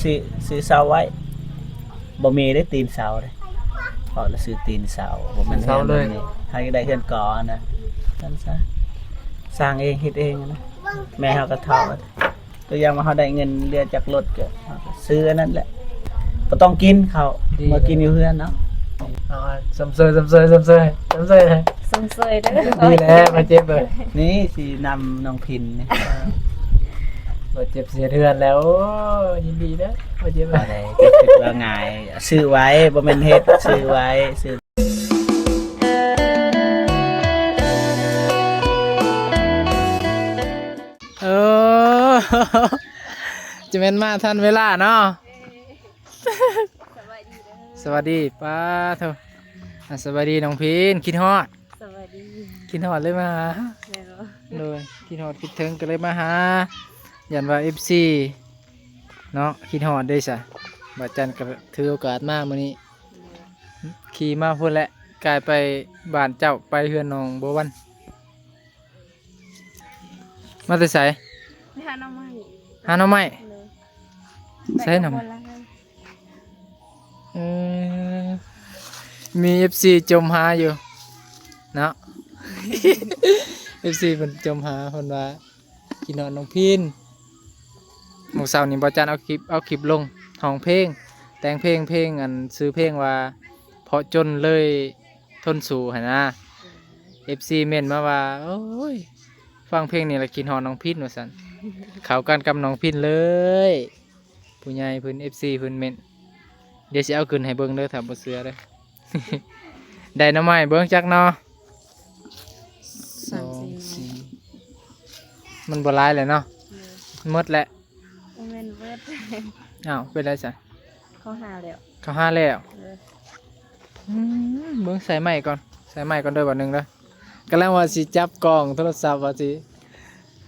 ซื้อเสาไว้บ่มีได้ตีนเสาเลยพอแล้วซื้อตีนเสาบ่แม่นเสาเลยให้ได้เฮือนก่อนะนั่นซะสร้างเองเฮ็ดเองนะแม่เฮาก็เท่าตัวอย่างว่าเฮาได้เงินเรือจากรถก็ซื้ออันนั้นแหละบ่ต้องกินข้าวมากินอยู่เฮือนเนาะสมเสยเลย สมเสยเด้อ ดีแล้วมาเจ็บเลย นี่สินำน้องพินนี่ มาเจ็บเสียเดือนแล้วยินดีนะมาเจ็บ บ่ได้คิดว่าง่ายซื้อไว้บ่แม่นเฮ็ดซื้อไว้ซื้อจะเป็นมาทันเวลาเนาะสวัสดีป้าเถอะสวัสดีน้องพินคิดฮอด สวัสดี คิดฮอดเลยมาหา แล้ว เลยคิดฮอดคิดถึงก็เลยมาหายันว่า FC เนาะคิดฮอดได้ซะบาจันก็ถือโอกาสมามื้อนี้ขี่มาพุ่นแหละกลายไปบ้านเจ้าไปเฮือนน้องบัววันมาแต่ไส ไปหาหน่อไม้ หาหน่อไม้ เลย ใส่หน่อไม้ แบ่งกัคนละให้ เออมี FC จมหาอยู่เนาะ FC เพิ่นจมหาเพิ่นว่ากินนอนน้องพินหมู่เสาร์นี่บ่จันเอาคลิปลงห้องเพลงแต่งเพลงอันซื้อเพลงว่าเพราะจนเลยทนสู่หั่นนะ FC เม่นมาว่าโอ้ยฟังเพลงนี่แล้วกินฮอดน้องพินว่าซั่นเข้ากันกับน้องพินเลยผู้ใหญ่เพิ่น FC เพิ่นเม่น เดี๋ยวสิเอาขึ้นให้เบิ่งเด้อถ้าบ่เชื่อเด้อ ได้หน่อไม้เบิ่งจักเนาะ2 4มันบ่หลายเลยเนาะหมดแล้ว โอเมนเวิร์ด อ้าวเป็นไรซะ เขาหาแล้ว เขาหาแล้ว เลย เบิ่งใส่ไม้ก่อนใส่ไม้ก่อนเด้อบัดหนึงเด้อกำลังว่าสิจับกล้องโทรศัพท์ว่าสิ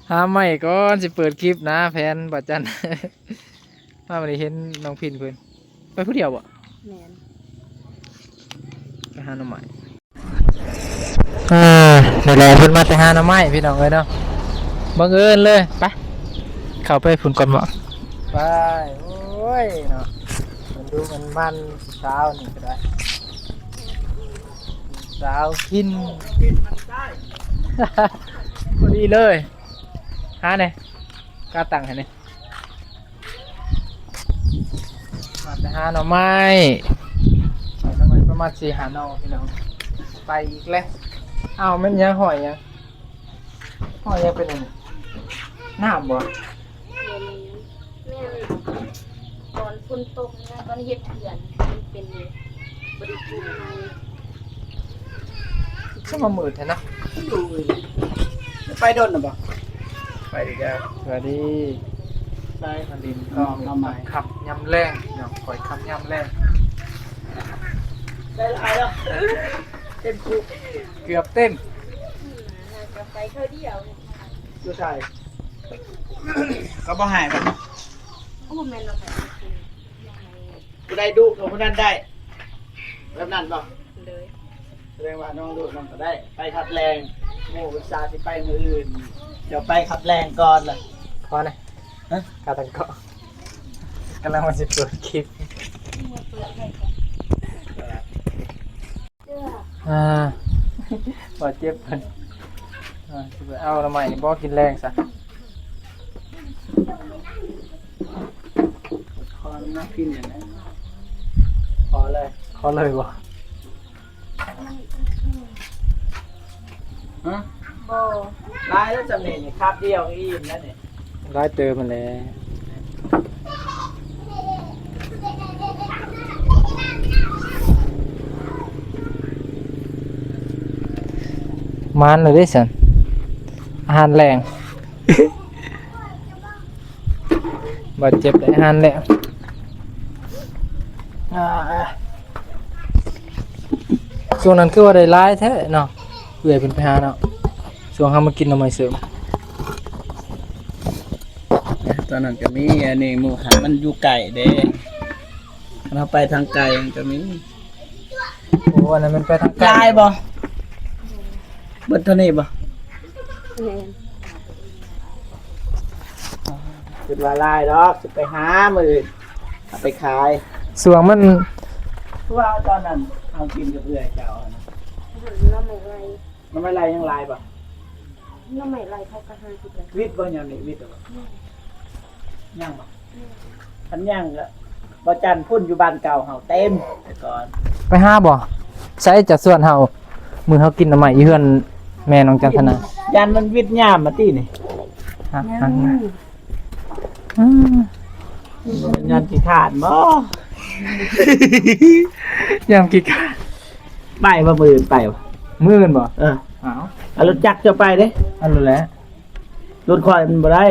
หาไม้ก่อนสิเปิดคลิปนะแฟนบ่จัน มาบ่ได้เห็นน้องพินเพิ่นไปผู้เดียวบ่ แมน ไปหาหน่อไม้นี่แหละเพิ่นมาแต่หาหน่อไม้พี่น้องเอ้ยเนาะบังเอิญเลยไปเข้าไปพุ่นก่อนบ่ไปโอ้ยเนาะมันดูมันสาวนี่ก็ได้สาวกินพอดีเลยหาเนี่ยกล้าตังค์ให้เนี่ยมาแต่หาหน่อไม้ประมาณ4 หาหน่อพี่น้องไปอีกแล้วอ้าวมันยังหอยยังเป็นอะไรน้ำบ่ เดี๋ยวนี้แม่นตอนฝนตกนะตอนเฮ็ดเถื่อนมันเป็นบริจูให้ ช่างมามืดแท้นะ ไปโดนน่ะบ่ ไปดีแล้วสวัสดี ไป มาลินก็เอามาขับยำแรงเนาะคอยขับยำแรง ได้หลายแล้วเต็มคุก เกือบเต็ม น่าจะไปเท่าเดียวเนี่ย อยู่ใส่ก็บ่หายมัน โอ้แม่นเราไปกิน กูได้ดูของพวกนั้นได้แบบนั้นบ่ เลย แสดงว่าน้องดูน้องก็ได้ไปขับแรงหมู่วิชาสิไปมืออื่นเดี๋ยวไปขับแรงก่อนล่ะ พอนะกาตังเกาะกำลังมาสิเปิดคลิป มาเปิดให้ก่อนเด้อ บาดเจ็บเพิ่นสิไปเอาละใหม่บ่กินแรงซะ ขอน้ำพินอย่างนั้น ขอเลยบ่ ฮะ บ่ ลายแล้วจำเนียนคาบเดียวอีมแล้วเนี่ย ร้ายเติมมันแล้วมันเลยดิสันอาหารแรง บาดเจ็บได้อาหารแรงช่วงนั้นคือว่าได้ร้ายแท้เนาะเอื่อยเป็นไปหาเนาะช่วงห้ามากินหน่อไม้เสริม ตอนนั้นก็มีอันนี้หมูหันมันอยู่ไก่เด้เราไปทางไก่มันก็มี โอ้อันนั้นมันไปทางใกล้ ลายบ่เบิดเท่านี้บ่ แม่น คิดว่าลายดอกสิไปหามือ เอาไปขาย สวงมัน คือว่าตอนนั้นเอากินกับเอื้อยเจ้านะ น้ำไม่ไร มันไม่ไรยังลายป่ะ น้ำไม่ไรเขาก็50เลย วิทย์บ่ยังนี่วิทย์บ่ย่างบ่ทันย่างก็บ่จันพุ่นอยู่บ้านเก่าเฮาเต็มแต่ก่อน ไปห้าบ่ใช้จากส่วนเฮามือเฮากินน้ำใหม่อีเฮือนแม่น้องจันทนา ยันมันวิทย์ย่ามมาตินี่ ฮะฮะอืม ยันที่ขาดบ่ ยามกี่กะ ไปบ่มื้อไปบ่ มื้อกันบ่ เออ อ้าว เอารถจักรจะไปเด้ อันรู้แล้ว รถคอยมันบ่ได้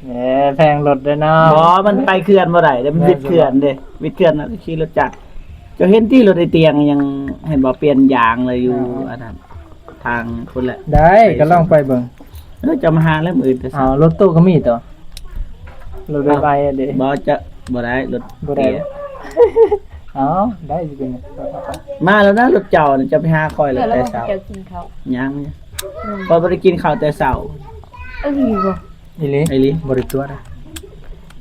แหมแพงรถเด้อเนาะ บ่มันไปเขื่อนบ่ได้เด้มันวิทย์เขื่อนเด้วิทย์เขื่อนน่ะขี่รถจักรเจะเห็นที่รถไอเตียงยังเห็นบ่เปลี่ยนยางเลยอยู่อันนั้นทางพุ่นแหละ ได้ก็ลองไปเบิ่ง จะมาหาแล้วมื้ออื่นแต่ อ๋อรถตู้ก็มีตัวรถไฟฟ้าอะเด้ บ่จะบ่ได้รถ บ่ได้ เตี้ย อ๋อได้สิเป็น มาแล้วนะรถเจ้านี่จะไปหาคอยแล้วแต่เช้า เจ้ากินเขา ยังพอยบ่ได้กินข้าวแต่เช้า บ่ อีหลี ไอ้ลิ บ่ได้ตัวนะ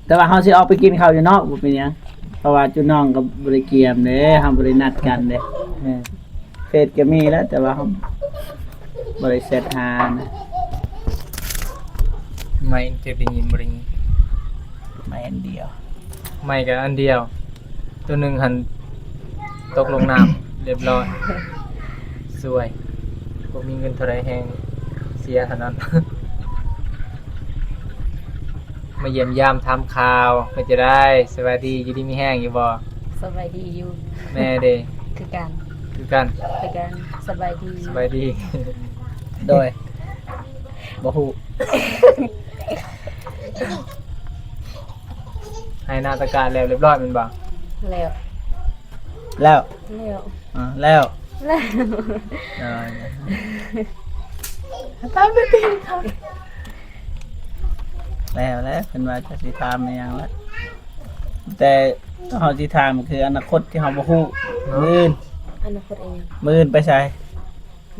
แต่ว่าเฮาสิออกไปกินข้าวอยู่นอกบ่เป็นหยังเพราะว่าจุน้องก็บ่ได้เกียมเด้เฮาบ่ได้นัดกันเด้ แม่ เฟซก็มีแล้วแต่ว่าเฮาบ่ได้เซตหานะ ไม่จะได้ยินบ่ได้ยิน ไม่อันเดียว ไม่ก็อันเดียว ตัวหนึงหันตกลงน้ำเรียบร้อยสวยบ่มีเงินเท่าไรแฮงเสียเท่านั้น มาเยี่ยมยามทำข่าวก็จะได้สวัสดีอยู่ดีมีแห้งอยู่บ่ สบายดีอยู่ แม่เด้ คือกัน คือกัน คือกันสบายดี สบายดี โดยบ่ฮู้ ให้หนาตะการแล้วเรียบร้อยแมันบ่ แล้ว แล้ว แล้ว แล้ว แล้ว เออ ตามไปเป็นเขา แล้วเพิ่นว่าจะสิถามอีหยังละแต่เฮาสิถามคืออนาคตที่เฮาบ่ฮู้มื้อ อนาคตเอง มื้อไปใส่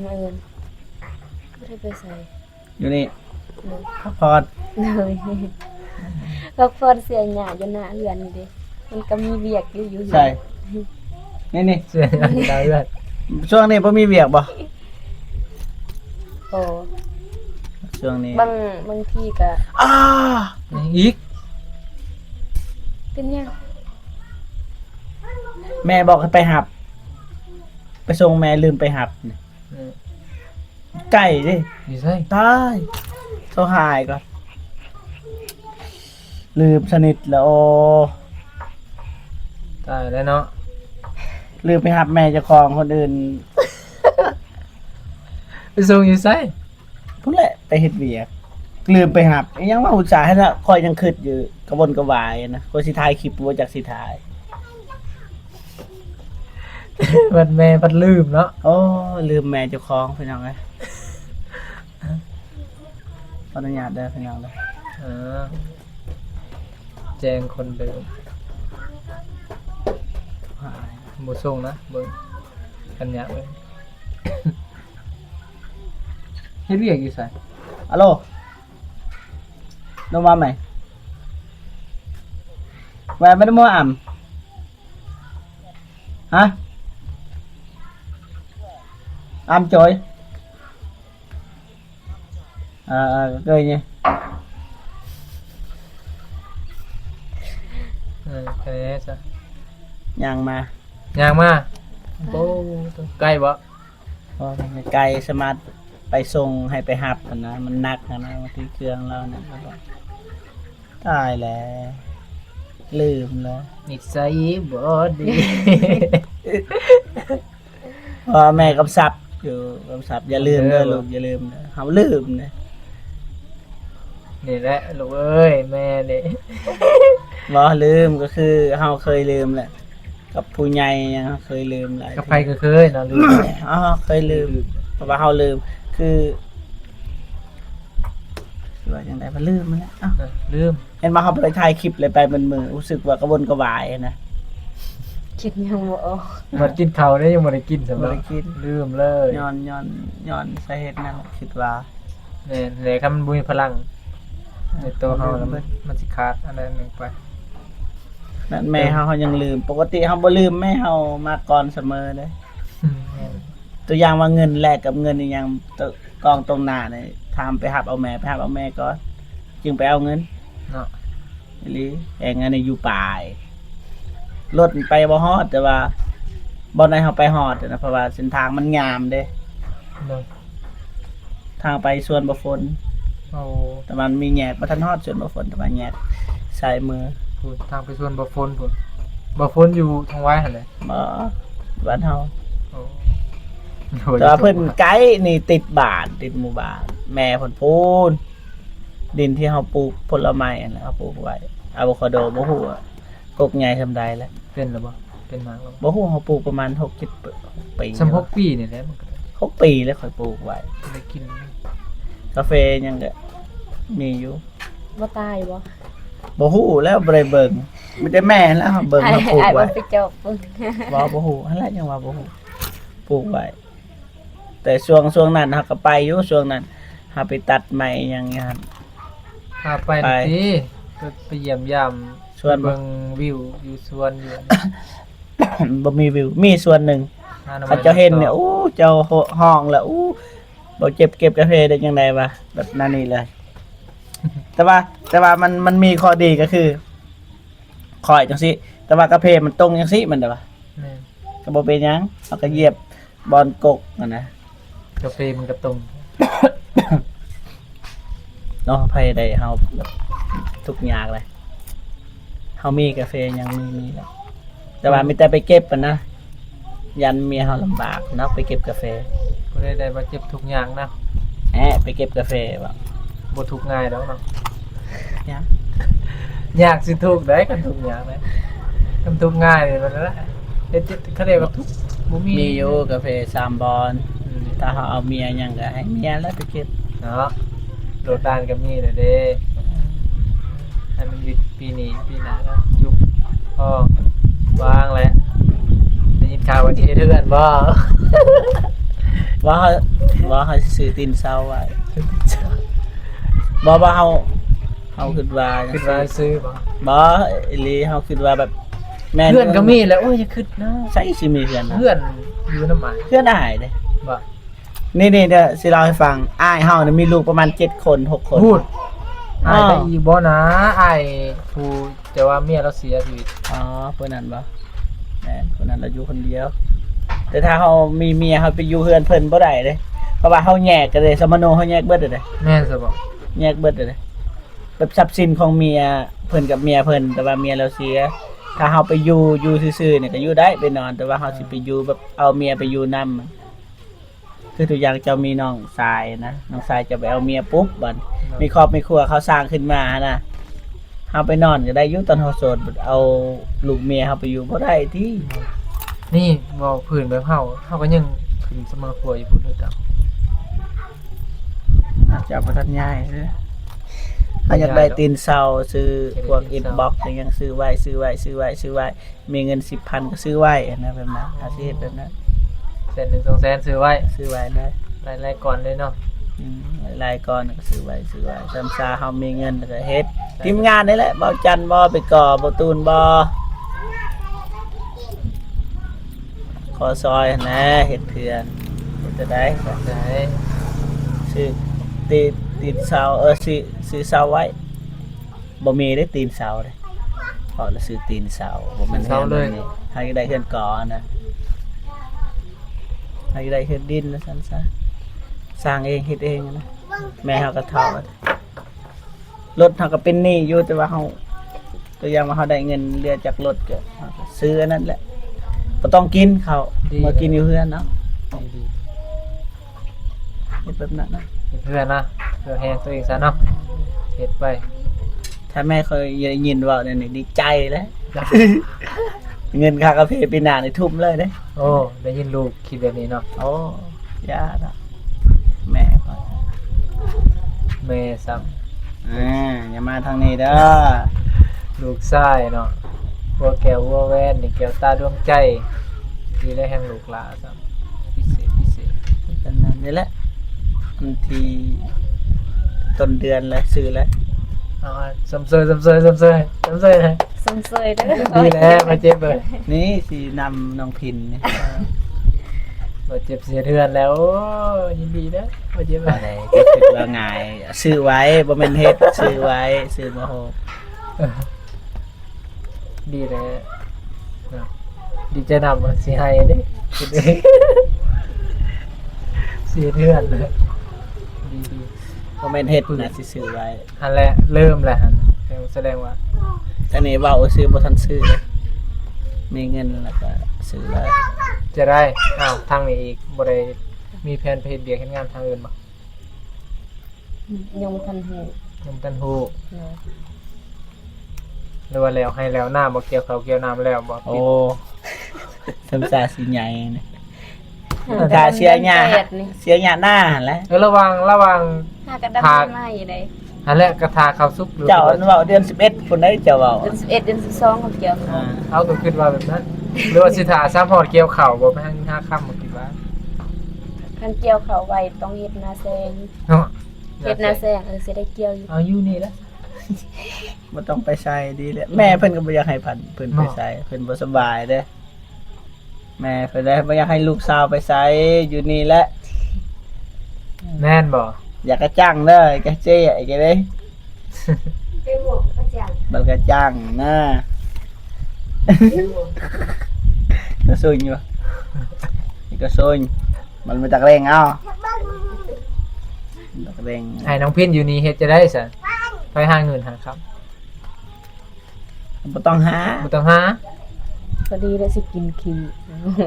มาเอินไม่ได้ไปใส่ อยู่นี่ เลย พักผ่อน เลยพักผ่อนเสียหยาอยู่หน้าเรือนนี่เด้มันก็มีเวียกอยู่ ใช่นี่ เสียอันดาวเลือด ช่วงนี้บ่มีเวียกบ่ โอ้ ช่วงนี้ บางทีก็ อ้า ยังอีก เป็นหยัง แม่บอกให้ไปหับ ไปส่งแม่ลืมไปหับนี่ไก่ดิ อยู่ไส ตายโทรหายก่อนลืมสนิทแล้วโอ้ ตายแล้วเนาะ ลืมไปหับแม่เจ้าของคนอื่น ไปส่งอยู่ไส พุ่นแหละไปเฮ็ดเวียกลืมไปหับยังว่าอุตส่าห์ให้ละคอยยังคิดอยู่กระวนกระวายนะก็สิถ่ายคลิปบ่จักสิถ่าย บัดแม่บัดลืมเนาะ โอ้ลืมแม่เจ้าของพี่น้องเอ้ยขออนุญาตเด้อพี่น้องเด้อ เออแจ้งคนเดิม หาย บ่ส่งนะเบิ่งกันยะเบิ่ง เฮ็ดเวียกอยู่ไส ฮัลโหลลงมาไหมแหวนไม่ได้มัวอ่ำฮะอ่ำจอยเกยnhỉ แค่นี้จ้ะ ยังมา ย่างมาโบ้ใกล้บ่ พอไกลสมาร์ทไปส่งให้ไปหับกันนะมันหนักนะบางทีเครื่องเราเนี่ยตายแล้วลืมแล้ว นิสัยบ่ดี พอแม่กำซับอยู่กำซับอย่าลืมเด้อลูกอย่าลืมเด้อเฮาลืมนะ นี่แหละลูกเอ้ยแม่นี่ บ่ลืมก็คือเฮาเคยลืมแหละกับผู้ใหญ่ยังเคยลืมหลาย กับไผก็เคยเนาะลืม อ๋อเคยลืมเพราะว่าเฮาลืมคือว่าจังได๋มันลืมมันแล้วอ้าว ลืม เห็นมาเฮาไปถ่ายคลิปเลยไปมันมือรู้สึกว่ากระวนกระวายนะ คิดยังบ่ออก มากินข้าวได้ยังบ่ได้กินสำห บ่ รับ ได้กิน ลืมเลย ย้อนสาเหตุนั้นคิดว่า นี่แหละครับมันบ่มีพลังในตัวเฮาแล้วมันสิขาดอันใดอันหนึงไป นั่นแม่เฮายังลืมปกติเฮาบ่ลืมแม่เฮามาก่อนเสมอเด้ แม่น ตัวอย่างว่าเงินแลกกับเงินอีหยังกองตรงหน้านี่ถามไปหับเอาแม่ไปหับเอาแม่ก่อนจึงไปเอาเงิน เนาะ อีหลีแองอันนี้อยู่ปลายรถไปบ่ฮอดแต่ว่าบ่ได้เฮาไปฮอดนะเพราะว่าเส้นทางมันงามเด้ เนาะ ทางไปสวนบ่ฝน เอา แต่มันมีแยกบ่ทันฮอดสวนบ่ฝนแต่ว่าแยกซ้ายมือ พูดทางไปส่วนบ่ฝนพุ่นบ่ฝนอยู่ทางไว้หั่นแหละ บ่บ้านเฮา โอ้ แต่ว่าเพิ่นไกด์นี่ติดบ้านติดหมู่บ้านแม่เพิ่นพูนดินที่เฮาปลูกผลไม้อันนั้นเฮาปลูกไว้อะโวคาโดบ่ฮู้ว่ากกใหญ่ซำใดแล้ว เป็นหรือบ่เป็นหมากแล้ว บ่ฮู้เฮาปลูกประมาณ6-7 ปี สม6ปีนี่แหละมันก็ได้ 6 ปีแล้วค่อยปลูกไว้ ได้กิน กาแฟยังก็มีอยู่ บ่ตายบ่ บ่ฮู้แล้วบ่ได้เบิ่งมีแต่แม่แล้วเฮาเบิ่ง ไอ้ เฮาปลูก ไอ้บ่ ไว้ ไปจบเบิ่ง บ่ฮู้อันแหละยังว่าบ่ฮู้ปลูกไว้แต่ช่วงนั้นเฮาก็ไปอยู่ช่วงนั้นเฮาไปตัดไม้หยังอย่างนั้น พาไปนี่ก็ไปเยี่ยมยาม สวนบ่ เบิ่งวิวอยู่สวนอยู่ บ่มีวิวมีส่วนหนึ่ง เขาเจ้าเห็นเนี่ยอู้เจ้าห้องแล้วอู้บ่เก็บกาแฟได้จังไดวะแบบนั้นนี่เลย แต่ว่ามันมีข้อดีก็คือคอยจังซี่แต่ว่ากาแฟมันตรงจังซี่มันได้ปะ แม่น ก็บ่เป็นหยังเอาก็เหยียบบอนกกนั่นนะ กาแฟมันก็ตรง เนาะไผได้เฮาแบบทุกอย่างเลยเฮามีกาแฟยังมีแล้วแต่ว่ามีแต่ไปเก็บปะนะยันเมียเฮาลำบากเนาะไปเก็บกาแฟ บ่ได้บาดเจ็บทุกอย่างนะ ไปเก็บกาแฟบ่ บ่ทุกง่ายดอกเนาะ ยัง ยากสิทุกได้กันทุกอย่างเลยกันทุกง่ายเลยมันนั่นแหละเฮ็ดเขาเรียกว่าทุกบ่มี มีอยู่กาแฟ3บอน อืม ถ้าเขาเอาเมียยังก็ให้เมียแล้วไปเก็บ เนาะโดดดานก็มีเลยเด้ให้มันวิปีนี้ปีหน้าแล้วจุบพ่อวางแล้วได้ยินข่าวว่าสิเฮ็ดเฮือนบ่ ว่าเขาซื้อตีนเสาไว้บ่เขาคิดว่าจัง คิด ซี้ ว่าซื้อบ่ บ่อีหลีเขาคิดว่าแบบแม่น เพื่อนก็มีแหล้วโอ้ยอย่าคิดนะ ใช่สิมีเพื่อนนะ เพื่อนอยู่นำหมาย เพื่อนอ้ายเด้ บ่ นี่เด้อสิเล่าให้ฟังอ้ายเฮานี่มีลูกประมาณ7คน6คน พูดอ้าย อ้าว ได้อีกบ่นะอ้ายผู้จะว่าเมียเราเสียชีวิต อ๋อเพิ่นนั้นบ่แม่นคนนั้นเราอยู่คนเดียว แต่ถ้าเขามีเมียเขาไปอยู่เฮือนเพิ่นบ่ได้เด้เพราะว่าเขาแยกกันเลยสมโนเขาแยกเบิดเลย แม่นซะบ่ แยกเบิดเลยแบบทรัพย์สินของเมียเพิ่นกับเมียเพิ่นแต่ว่าเมียเราเสีย ถ้าเฮาไปอยู่ซื่อๆเนี่ยก็อยู่ได้ไปนอน แต่ว่าเฮาสิไปอยู่แบบเอาเมียไปอยู่นํคือตัวอย่างเจ้ามีน้องชายนะน้องชายจะไปเอาเมียปุ๊บบัดมีครอบมีครัวเขาสร้างขึ้นมานะเฮาไปนอนก็ได้อยู่ตอนเฮาโสดเอาลูกเมียเฮาไปอยู่บ่ได้ที่ นี่บ่พื้นแบบเฮาก็ยังขึ้นเสมอครัวอยู่พุ่นคือเก่า อาจจะบ่ทันย้ายเด้อถ้าอยากได้ตีนเสาซื้อพวก inbox อย่างยังซื้อไว้มีเงิน 10,000 ก็ซื้อไว้นะแบบนั้นอาชีพแบบนั้น แสนหนึ่ง2แสนซื้อไว้ ซื้อไว้เลย รายก่อนเลยเนาะ รายก่อนก็ซื้อไว้จำซาเฮามีเงินแล้วก็เฮ็ดทีมงานนี่แหละเบาจันบ่ไปก่อบ่ตูนบ่ขอซอยนะเฮ็ดเถื่อนเฮ็ดจะได้ ได้ ซื้อตีนเสาซื้อเสาไว้บ่มีได้ตีนเสาเด้พอแล้วซื้อตีนเสาบ่แม่นฮ็ดแบบนี้ให้ได้เฮือนก่อนะให้ได้เฮือนดินนะซั่นซะสร้างเองเฮ็ดเองนะแม่เฮาก็เฒ่ารถเฮาก็เป็นหนี้อยู่แต่ว่าเฮาตัวอย่างว่าเฮาได้เงินเหลือจากรถก็เฮาก็ซื้ออันนั้นแหละบ่ต้องกินข้าวมากินอยู่เฮือนเนาะ ดี เฮ็ดแบบนั้นนะ ๆเพื่อนนะเพื่อแฮงตัวเองซะเนาะเฮ็ดไป ถ้าแม่เคยได้ยินเว่าเนี่ยนี่ดีใจแล้ว เงินค่ากาแฟปีหน้านี่ทุ่มเลยเด้ โอ้ได้ยินลูกคิดแบบนี้เนาะ โอ้ยาละแม่ก่อน แม่ซ้ำ อย่ามาทางนี้เด้อ ลูกชายเนาะบัวแก้วบัวแวนนี่แก้วตาดวงใจดีได้แห่งลูกหลานซ้ำพิเศษ เป็นนั่นนี่แหละบางทีต้นเดือนเลยซื้อเลย สมเสยเลย สมเสยเด้อ ดีแล้วมาเจ็บเลย นี่สินำน้องพินนี่ มาเจ็บเสียเดือนแล้วโอ้ยินดีนะมาเจ็บ อะไรก็ถึกว่าง่ายซื้อไว้บ่แม่นเฮ็ดซื้อไว้ซื้อมาโฮ ดีแล้วดีใจนำสิให้เด้เสียเดือนเลยดี บ่แม่นเฮ็ดน่ะสิซื้อไว้ อันแหละเริ่มแล้วฮะแสดงว่า อันนี้เว้าซื้อบ่ทันซื้อเลยมีเงินแล้วก็ซื้อไว้ จะได้ทางนี้อีกบ่ได้มีแผนไปเฮ็ดเบียกเฮ็ดงานทางอื่นบ่ ยังบ่ทันหู ยังตันฮู้ เนาะ หรือว่าแล้วให้แล้วหน้าบ่เกี่ยวเขาวเกี่ยวน้ำแล้วบ่ โอ้สำสาสิใหญ่นี่ถ้าเสียหญ้าเสียหญ้าหน้าหั่นแหละ ระวัง หากระดับไม้ได้ อันแรกกระทาข้าวซุปหรือ เจ้าอันเว้าเดือน11พุ่นได้เจ้าเว้า เดือน11เดือน12เขาเกี่ยว อ่า เอาก็คิดว่าแบบนั้นหรือว่าสิถาซ้ำฮอดเกี่ยวข้าวบ่แม่น5ค่ำบ่คิดว่า คันเกี่ยวเขาไว้ต้องเฮ็ดนาแซง เนาะ เฮ็ดนาแซงสิได้เกี่ยวอยู่ เอาอยู่นี่แหละ บ่ต้องไปใช้ดีแหละแม่เพิ่นก็บ่อยากให้ผันเพิ่นไปใช้เพิ่นบ่สบายเด้แม่เพิ่นได้บ่อยากให้ลูกสาวไปใช้อยู่นี่แหละ แม่นบ่ อยากกระจ้างเด้อกระเจ๊ไอ้กะเด้ ไปหมวกประจัง บัดกระจ้างนะก็ซุยอยู่นี่ก็ซุยมันมาจากแรงเอาจากแรง ให้น้องพินอยู่นี่เฮ็ดจะได้ซะไปหาเงินหาครับ บ่ต้องหา บ่ต้องหา พอดีได้สิกินขี้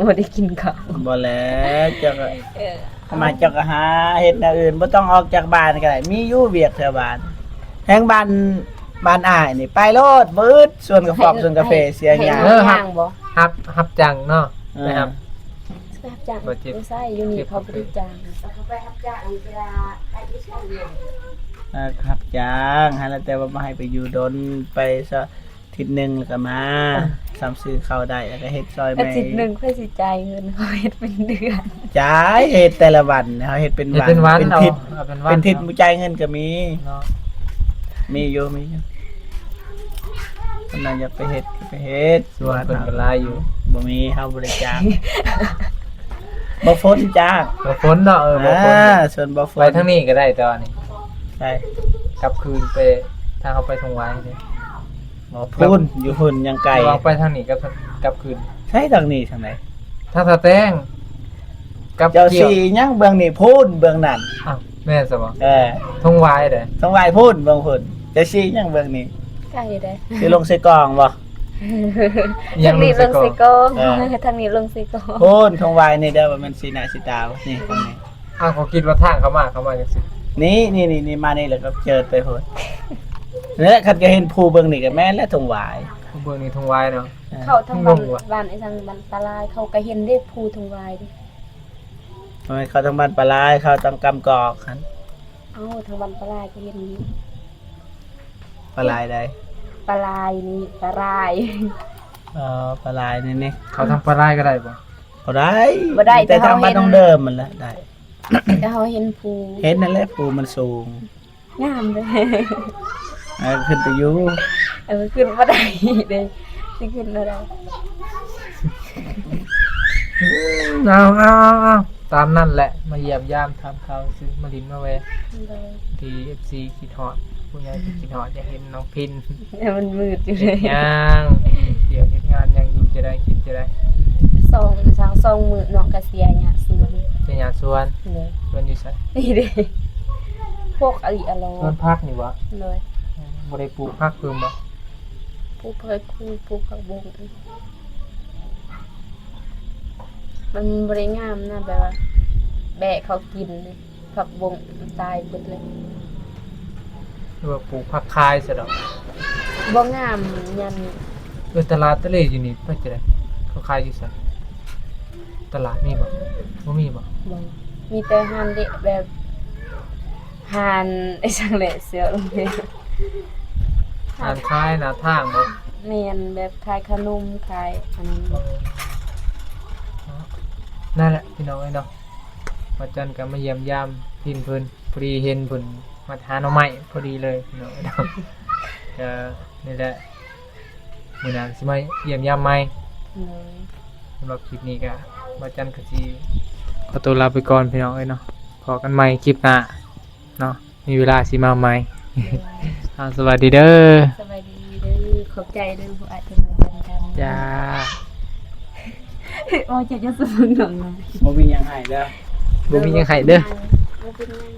บ่ได้กินข้าว บ่แล้วเจ้าก็ เออ ทำไมเจ้าก็หาเฮ็ดแนวอื่นบ่ต้องออกจากบ้านก็ได้มีอยู่เวียกแถวบ้านแห่งบ้านอ้ายนี่ไปโลดมืดส่วนกาแฟส่วนกาแฟเสียหยัง ให้ย่างบ่ ฮับจังเนาะนะครับ ไปรับจ้าง บ่เจ็บ ไม่ใช่อยู่นี่เขาบ่ได้จ้างเขาไปรับจ้างเวลาไปที่ช่องเรียน ครับจ้างฮะแล้วแต่ว่ามาให้ไปอยู่ดนไปซะอาทิศนึงแล้วก็มาซ้ำซื้อข้าวได้แล้วก็เฮ็ดซอย อา แม่ ทิตย์หนึงค่อยสิจ่ายเงินเขาเฮ็ดเป็นเดือน จ่ายเฮ็ดแต่ละวันเฮาเฮ็ดเป็น เฮ็ด วัน เป็นวัน เป็น เอา ทิศ เอาเป็นวัน เป็นทิศบ่จ่ายเงินก็มี เนาะ มีอยู่คนนั้นอยากไปเฮ็ดก็ไปเฮ็ด ส่วนเพิ่นก็หลายอยู่ บ่มีเฮาบ่ได้จ้างบ่ฝนจ้าง บ่ฝนเนาะบ่ฝน ส่วนบ่ฝน ไปทางนี้ก็ได้ตอนนี้ ใช่ กลับคืนไปทางเขาไปทางไว้เนี่ย บ่พุ่นอยู่พุ่นยังไกล ระวังไปทางนี้กลับคืน ใช่ทางนี้ทางไหน ถ้าตาแต้งกับ เจ้า เกี่ยว สียังเบื้องนี่พุ่นเบื้องนั่น อ้าวแม่นซะบ่ ท งไว้เด้อ ต้องไหวพุ่นเบื้องพุ่นเจ้าสียังเบื้องนี่ ใกล้ได้ สิลงใส่กล่องบ่ ทางนี้ลงสิโกง เออ ทางนี้ลงสิโกง พุ่นทงไหวนี่เด้อว่ามันสีหน้าสีตาบ่นี่ตรงนี้ อ้าวเขาคิดว่าทางเขามาจังซี่ นี่มานี่แล้วก็เจิดไปพุ่นนี่แหละคันก็เห็นภูเบื้องนี่ก็แม่นแล้วทงไหว ผู้เบิ่งนี่ทงไว้เนาะ เขาทางบ้าน งงว่ะ บ้านไอ้ทางบ้านปลาลายเขาก็เห็นได้ภูทางวายดิ ทำไมเขาทางบ้านปลาลายเขาทางกำกอกหัน เอ้าทางบ้านปลาลายก็เห็นอยู่ ปลาลายใด ปลาลายนี่ปลาลาย ปลาลายนี่ เขาทำปลาไหลก็ได้บ่ บ่ได้ บ่ได้ แต่ทางบ้านต้องเดิมมันแหละได้ แต่เขาเห็นภู เห็นนั่นแหละภูมันสูง งามเลย ขึ้นไปอยู่ ขึ้นบ่ได้เลยสิขึ้นบ่ได้ เอาตามนั่นแหละมาเยี่ยมยามทำข่าวซื้อมาลินมาแวะ เลย ที่ FC คิดฮอดผู้ใหญ่ที่คิดฮอดอยากเห็นน้องพิน แต่มันมืดอยู่เลย ยังเดี๋ยวเฮ็ดงานยังอยู่จะได้กินจะได้ สองมือน้องก็เสียเนี่ยสวน เป็นหยังสวน เลย สวนอยู่ไส นี่เด้พวกอริอโล สวนพักนี่วะ เลย บ่ได้ปลูกพักเพิ่มบ่ ผู้เคยคู่ผู้ผักบุ้งมันบริงามนะแบบว่า แบะเขากินเลยผักบุ้งตายหมดเลย หรือว่าปลูกผักคายซะดอก บ่งามยัน ตลาดทะเลอยู่นี่ไปจะได้เขาขายอยู่ไสตลาดมีบ่บ่มีบ่ บ่มีแต่หานเด็กแบบหานไอ้สังแหละเสือลงเลย อ่านขายหน้าทางบ่ แม่นแบบขายขนมขายอันนั้นบ่ นั่นแหละพี่น้องเนาะวันจันทร์ก็มาเยี่ยมยามพินเพิ่นพอดีเห็นเพิ่น มาทานเอาใหม่พอดีเลยเนาะนี่แหละมื้อหน้าสิมาเยี่ยมยามใหม่ เลย สำหรับคลิปนี้ก็บ่จันก็สิขอตัวลาไปก่อนพี่น้องเอ้ยเนาะพอกันใหม่คลิปหน้าเนาะมีเวลาสิมาใหม่ สวัสดีเด้อ สบายดีเด้อขอบใจเด้อผู้อาจจะมากันกัน จ้า โอ้จะสมึงหน่อยนะ บ่มีหยังให้เด้อ บ่มีหยังให้เด้อ บ่เป็นหยัง